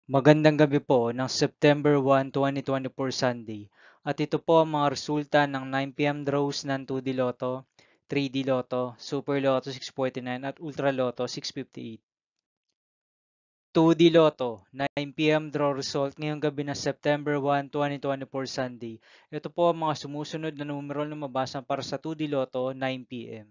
Magandang gabi po ng September 1, 2024 Sunday. At ito po ang mga resulta ng 9 p.m. draws ng 2D Lotto, 3D Lotto, Super Lotto 649 at Ultra Lotto 658. 2D Lotto, 9 p.m. draw result ngayong gabi ng September 1, 2024 Sunday. Ito po ang mga sumusunod na numero na mabasa para sa 2D Lotto 9 p.m.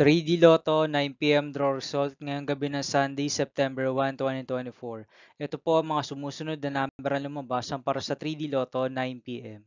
3D Lotto 9 p.m. draw result ngayong gabi ng Sunday, September 1, 2024. Ito po ang mga sumusunod na number na lumabas para sa 3D Lotto 9 p.m.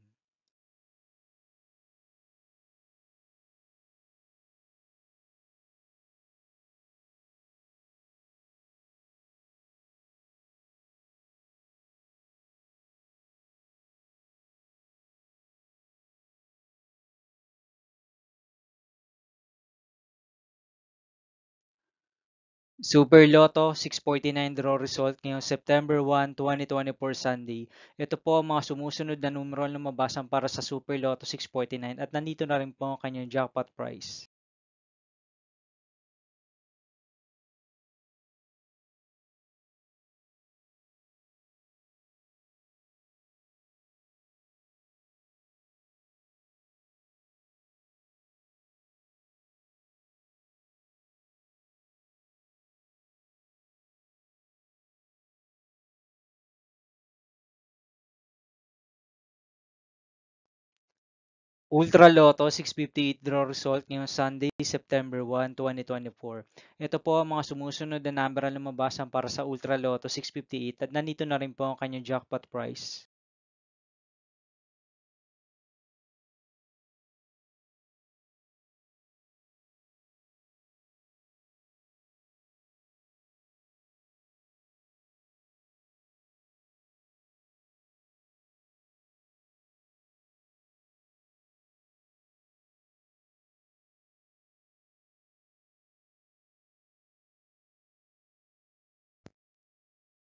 Super Lotto 649 draw result ngayong September 1, 2024 Sunday. Ito po ang mga sumusunod na numero na lumabas para sa Super Lotto 649 at nandito na rin po ang kanyang jackpot price. Ultra Lotto 658 draw result ngayong Sunday, September 1, 2024. Ito po ang mga sumusunod na number na lumabas para sa Ultra Lotto 658 at nandito na rin po ang kanyang jackpot price.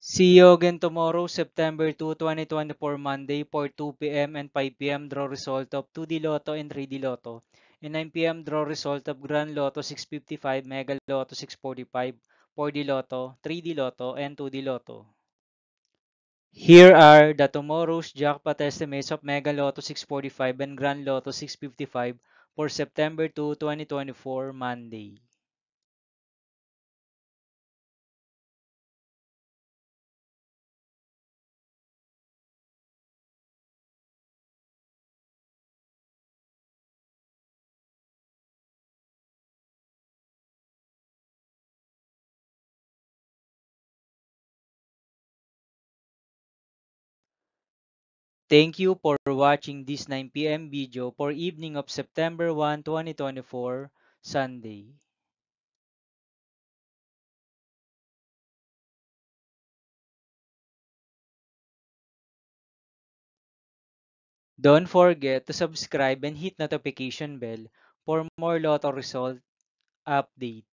See you again tomorrow, September 2, 2024, Monday for 2 p.m. and 5 p.m. draw result of 2D Lotto and 3D Lotto. And 9 p.m. draw result of Grand Lotto 655, Mega Lotto 645, 4D Lotto, 3D Lotto, and 2D Lotto. Here are the tomorrow's jackpot estimates of Mega Lotto 645 and Grand Lotto 655 for September 2, 2024, Monday. Thank you for watching this 9 p.m. video for evening of September 1, 2024, Sunday. Don't forget to subscribe and hit notification bell for more Lotto result update.